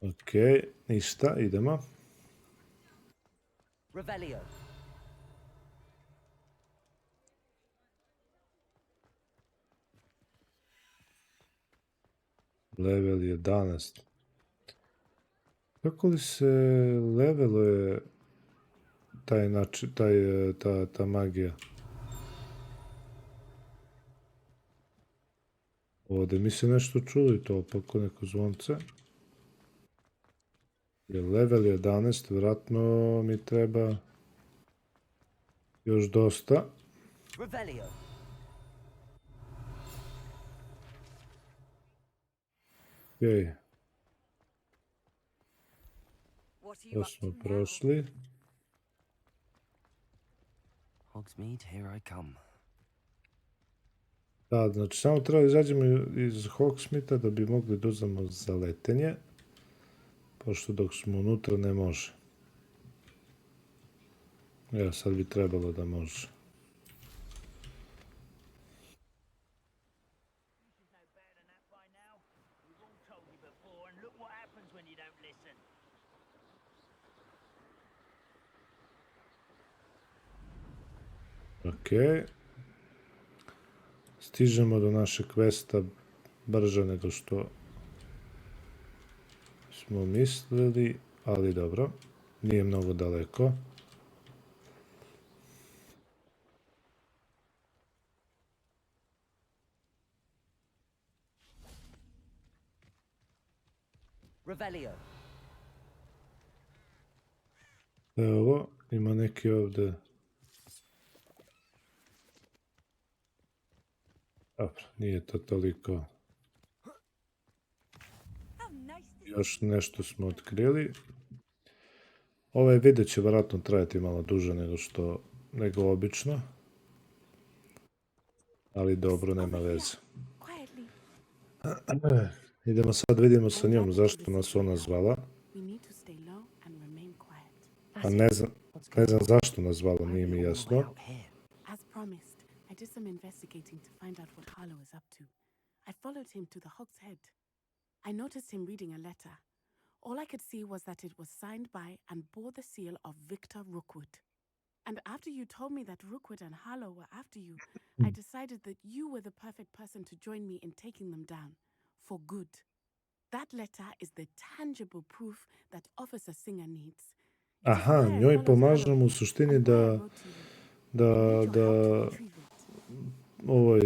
Ok, ništa, idemo. Revelio. Level 11. Kako li se leveluje ta magija? Ovdje mi se nešto čuli to, opako neko zvonce. Je level 11, vjerojatno mi treba još dosta. Revelio. Ok. To smo prošli. Hogsmeade, here I come. Da, znači samo treba izađemo iz Hogsmeada da bi mogli da uzmemo za letenje. Pošto dok smo unutra ne može. Evo, sad bi trebalo da može. Okej. Stižemo do našeg questa brže nego što smo mislili, ali dobro. Nije mnogo daleko. Revelio. Evo, ima neki ovdje. Dobro, nije to toliko. Još nešto smo otkrili. Ovaj video će vjerojatno trajati malo duže nego obično. Ali dobro, nema veze. Idemo sad, vidimo sa njom zašto nas ona zvala. A ne znam zašto nas zvala, nije mi jasno. As promised, I did some investigating to find out what Harlow is up to. I followed him to the Hog's Head. I noticed him reading a letter. All I could see was that it was signed by and bore the seal of Victor Rookwood. And after you told me that Rookwood and Harlow were after you, I decided that you were the perfect person to join me in taking them down. For good. That letter is the tangible proof that Officer Singer needs. Aha, njoj pomažemo u suštini da ovoj,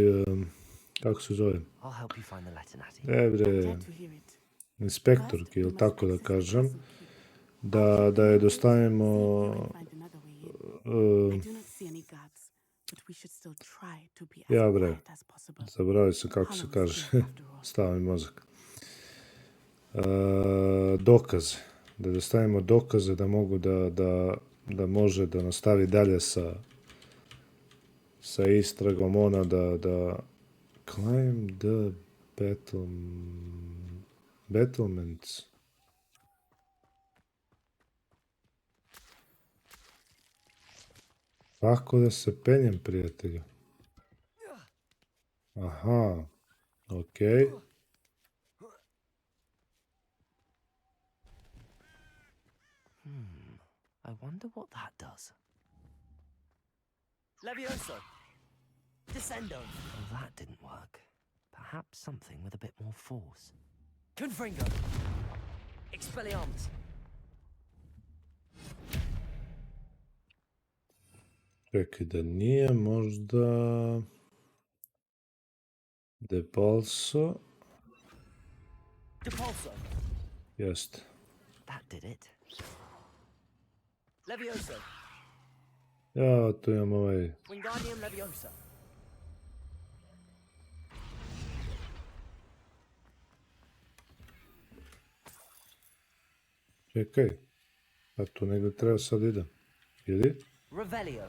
kako se zove? Bre, inspektorki, ili tako da kažem, da je dostavimo ja bre, zaboravio sam kako se kaže, stava mi mozak. Dokaze, da dostavimo dokaze da mogu da može da nastavi dalje sa istragom, ona da climb the battlements. Kako da se penjem, prijatelju? Aha, okej. I wonder what that does. Levioso. Descendo. Well, that didn't work. Perhaps something with a bit more force. Confringo. Expelliarmus. Čekaj, da nije možda Depulso? Depulso. Jeste. That did it. Levioso. Ja, tu imam ovaj... Wingardium Leviosa. Čekaj. A tu negdje treba sad idem. Ili? Revelio.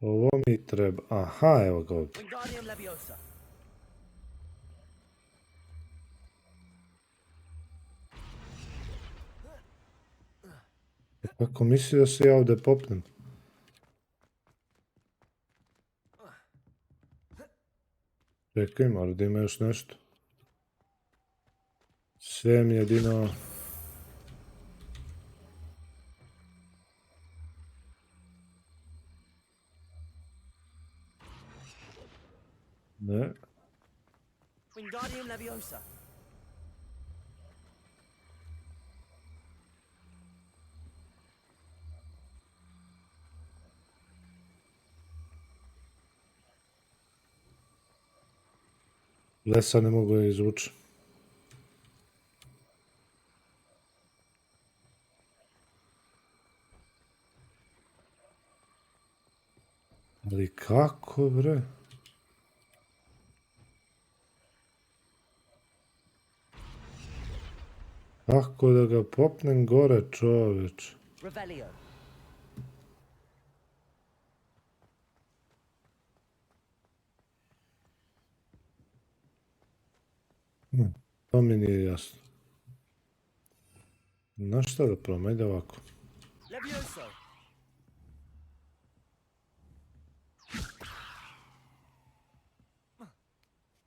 Ovo mi treba... Aha, evo ga ovdje. Wingardium Leviosa. Kako misli da se ja ovdje popnem? Čekaj, mora da ima još nešto. Sve mi jedino... Ne. Wingardium Leviosa. Lesa ne mogu da izvučem. Ali kako, bre? Kako da ga popnem gore, čoveč? Revelio. To mi nije jasno. Znaš šta da probam, ajde ovako. Levioso.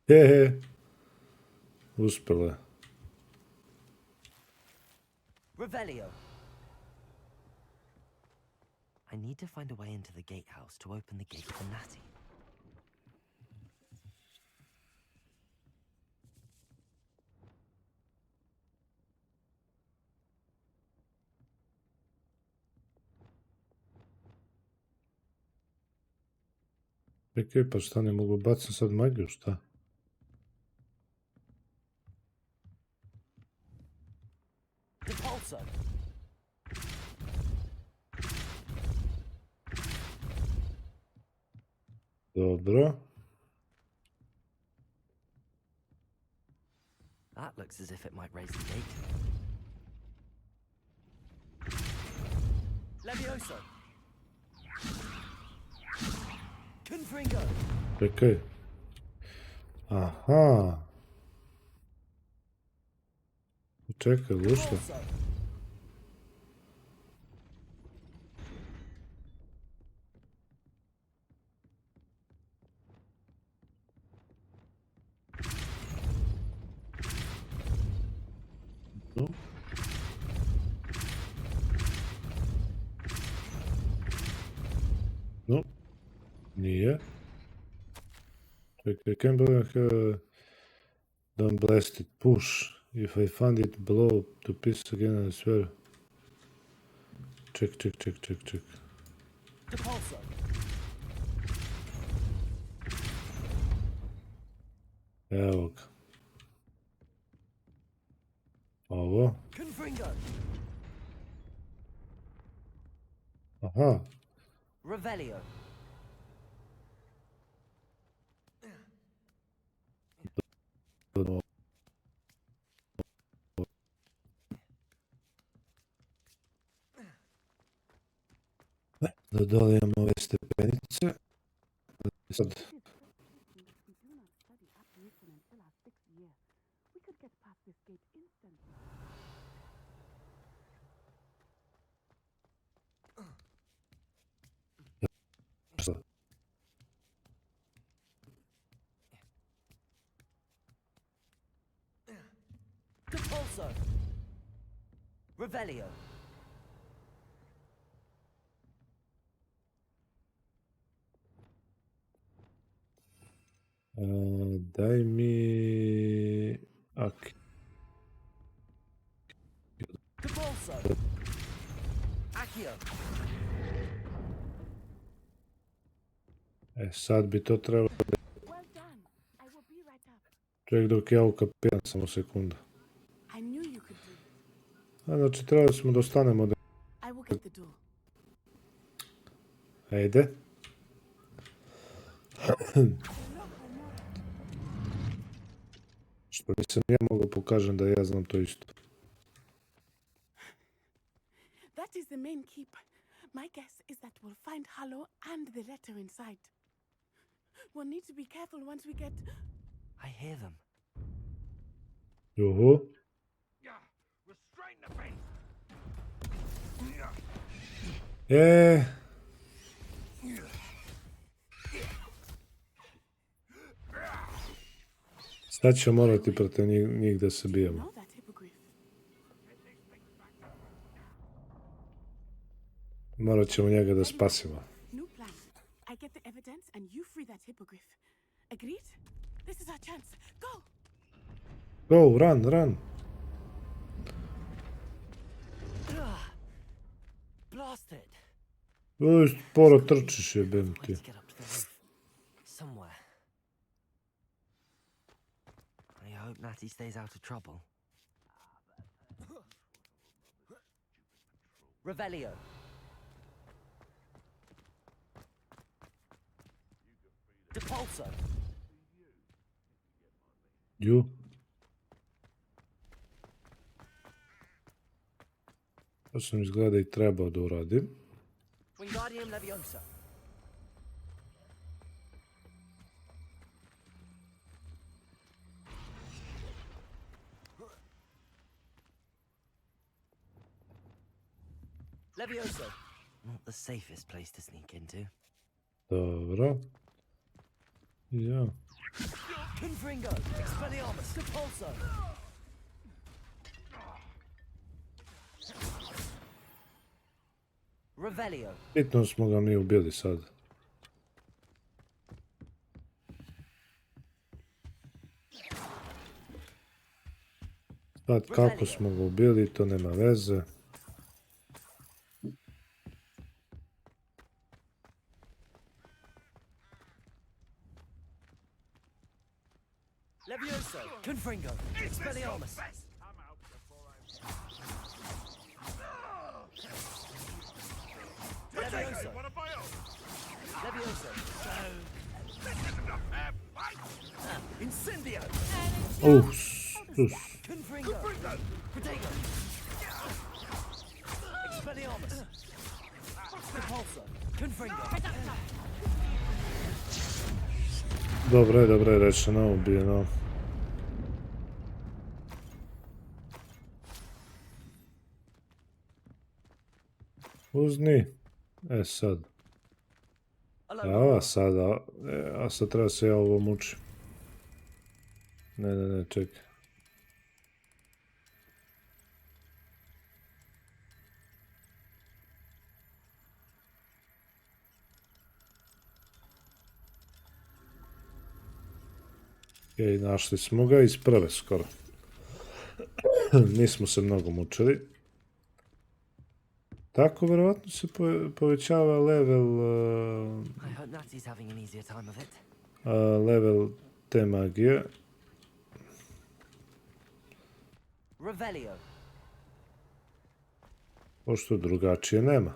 Hehe. Uspelo je. Revelio. I need to find a way into the gatehouse to open the gate for Natty. Čekaj, pa šta, ne mogu baciti sad magiju, šta? Dobro. That looks as if it might raise the gate. Levioso! Confringo! Čekaj. Aha. Čekaj, ušlo. No, nije. Čekaj, can don't blast it, push. If I find it, blow to pieces again, I swear. Check. Evo ga. Ovo. Aha. Revelio. Da dole imamo ove stepenice. Sad. Depulso. Revelio. Daj mi... Ak. Depulso. Accio. Sad bi to trebalo... Ček dok ja ukapiram, samo sekunda. Znači, trebali smo da ostanemo da... Ajde. Što nisam ja mogao pokažem da ja znam to isto. That is the main keep. My guess is that we'll find Hallow and the letter inside. We'll need to be careful once we get... I hear them. Juhu. Sad ćemo morati protiv njih da se bijemo. Morat ćemo njega da spasimo. I get the evidence and you free that hippogriff. Agreed? This is our chance. Go! Go, run! Blasted! Sporo trčiš, jebem ti. Somewhere. I hope Natty stays out of trouble. Revelio. Depulso. Ju. To sam izgleda i trebao da uradim. Wingardium Leviosa. Leviosa. Not the safest place to sneak into. Dobro. Ja. Confringo. Expelliarmus. Depulso. Revelio. Bitno smo ga mi ubili sad. Sad kako smo ga ubili, to nema veze. Levioso. Confringo. Expelliarmus. Levioso. Levioso. Incendio. Oh, sus. Confringo. Protego. Expelliarmus. Repulsor. Confringo. Dobro je rečeno, ubijeno. Uzni. Sad. Evo sada. A sad treba se ja ovo mučim. Ne, čekaj. I našli smo ga iz prve skoro. Nismo se mnogo mučili. Tako, verovatno se povećava level te magije. Pošto drugačije nema.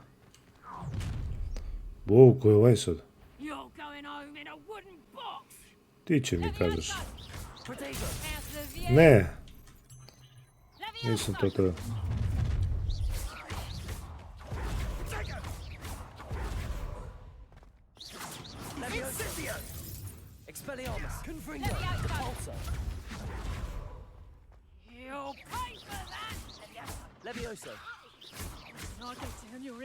Wow, ko je ovaj sad? Ti će mi kažeš. Ne. Nisam to treba. Expelliarmus. Confringo. Repulsor. You'll pay for that. Levioso.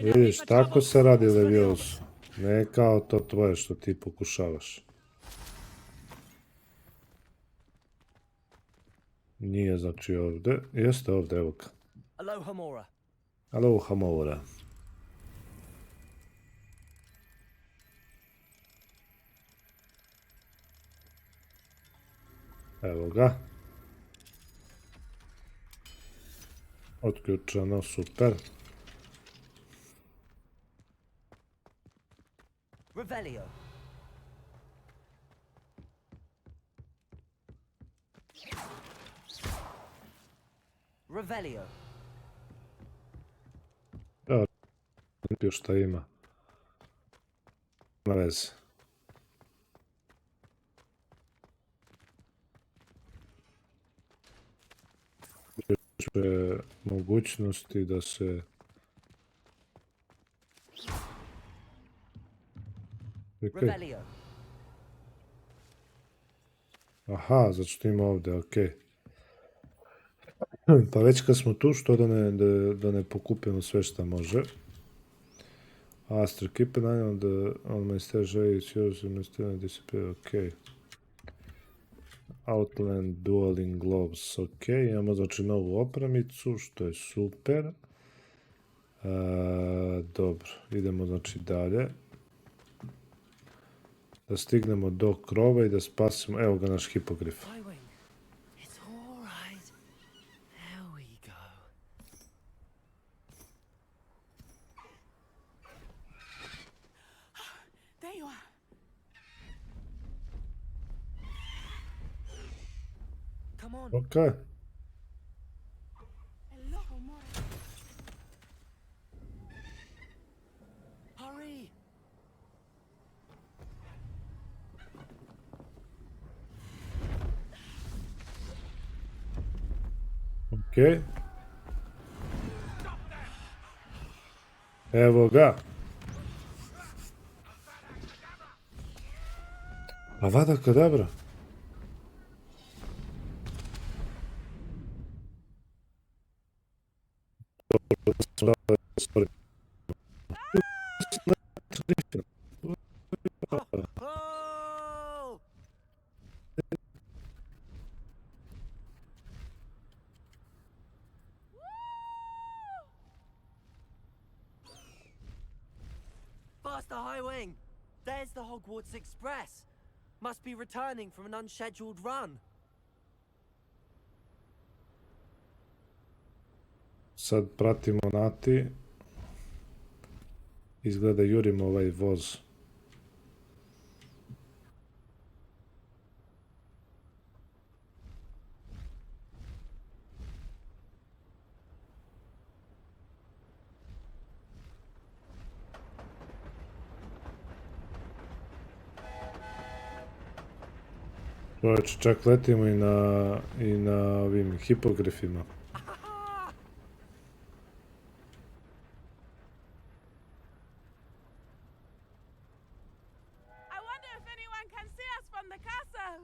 Vidiš, tako se radi Levioso. Ne kao to tvoje što ti pokušavaš. Nije znači ovdje. Jeste ovdje, evo ga. Alohomora. Alohomora. Evo ga. Otključeno, super. Revelio. Revelio. Ja, vidio šta ima. Ima veze. Mogućnosti da se Revelio. Aha, zato ima ovdje, okej. Pa već kad smo tu, što da ne pokupimo sve što može. Astro, keep an eye on my stage, it's yours, and my student disappear, okej. Outland Dueling Gloves, ok, imamo znači novu opremicu, što je super. Dobro, idemo znači dalje. Da stignemo do krova i da spasimo, evo ga naš hipogrif. Ok. Hurry. Ok. Evo ga. Avada Kedavra. There's the Hogwarts Express. Must be returning from an unscheduled run. Sad pratimo Nati. Izgleda jurimo ovaj voz. Čovječe, čak letimo i na ovim hipogrifima. I wonder if anyone can see us from the castle.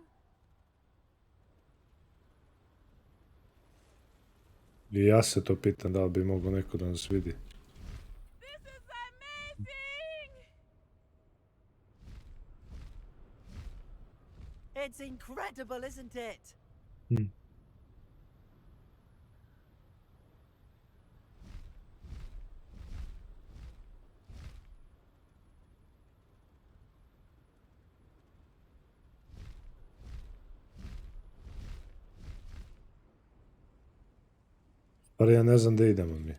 I ja se to pitam da li bi mogao neko da nas vidi. This is amazing! It's incredible, isn't it? Ali ja ne znam da idemo mi.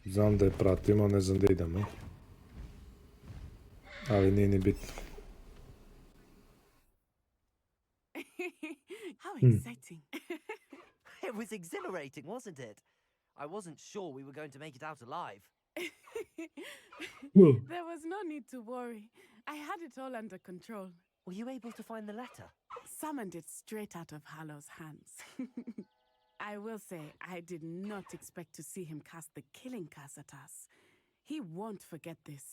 Znam da je pratimo, ne znam da idemo. Ali nije ni bitno. How exciting. It was exhilarating, wasn't it? I wasn't sure we were going to make it out alive. There was no need to worry. I had it all under control. Were you able to find the letter? Summoned it straight out of Hallow's hands. I will say, I did not expect to see him cast the killing curse at us. He won't forget this.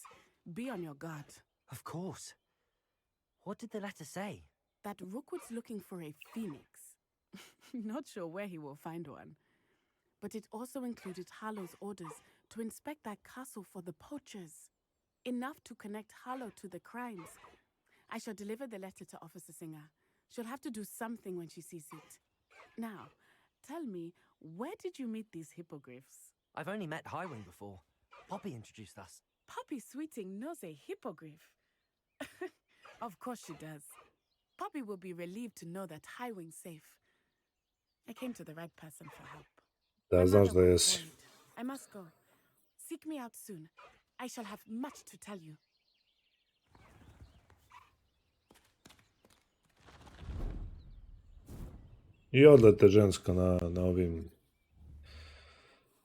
Be on your guard. Of course. What did the letter say? That Rookwood's looking for a phoenix. Not sure where he will find one. But it also included Hallow's orders to inspect that castle for the poachers. Enough to connect Hallow to the crimes. I shall deliver the letter to Officer Singer. She'll have to do something when she sees it. Now, tell me, where did you meet these hippogriffs? I've only met Highwing before. Poppy introduced us. Poppy Sweeting knows a hippogriff. Of course she does. Poppy will be relieved to know that Highwing's safe. I came to the right person for help. Da, znaš da jesi. I must go. Seek me out soon. I shall have much to tell you. I odlete ženska na ovim...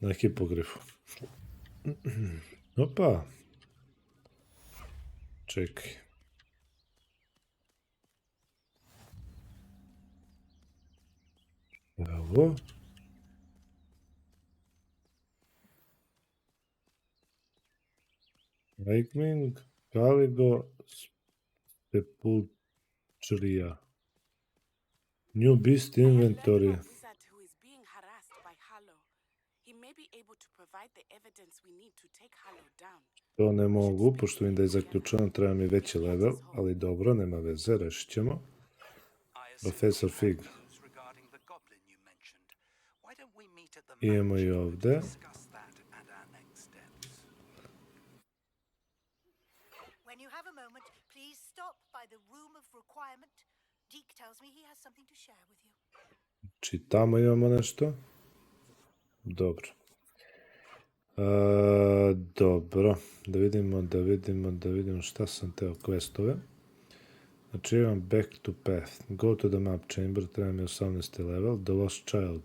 na hipogrifu. Opa. Čekaj. Evo. Lightning, Galigo, Sepulchria. New Beast Inventory. Who is being harassed by Hallow. He may be able to provide the evidence we need to take Hallow down. To ne mogu, pošto vidim da je zaključeno, treba mi veći level, ali dobro, nema veze, rešit ćemo. Profesor Fig. Idemo i ovde. When you have a moment, please stop by the room of requirement. Deke tells me he has something to share with you. Či tamo imamo nešto? Dobro. Dobro, da vidimo šta sam teo questove. Znači imam Back to Path, Go to the Map Chamber, treba mi 18. level, The Lost Child.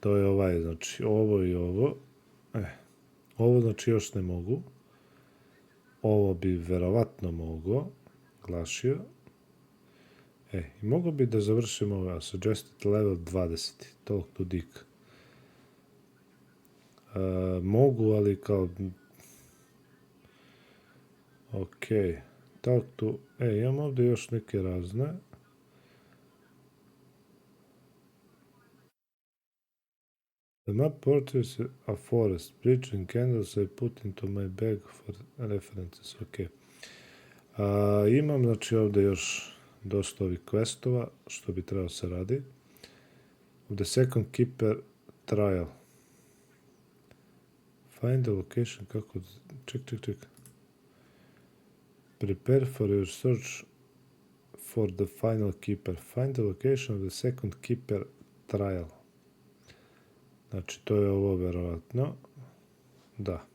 To je ovaj, znači ovo i ovo. Ovo znači još ne mogu. Ovo bi verovatno mogao. Glašio. I mogu bi da završimo ovo. Suggested level 20. Talk to Dick. Mogu, ali kao... Ok. Talk to... imam ovdje još neke razne. The map portrays a forest, bridge and candles I put into my bag for references. Ok. Imam, znači, ovdje još dosta ovih questova, što bi trebalo se radi. The second keeper trial. Find the location, kako... Ček. Prepare for your search for the final keeper. Find the location of the second keeper trial. Znači, to je ovo verovatno. Da.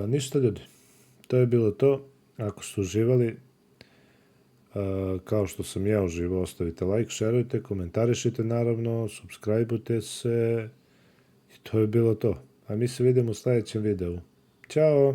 Ništa ljudi. To je bilo to. Ako ste uživali, kao što sam ja uživao, ostavite like, šerujte, komentarišite naravno, subscribeujte se. I to je bilo to. A mi se vidimo u sljedećem videu. Ćao!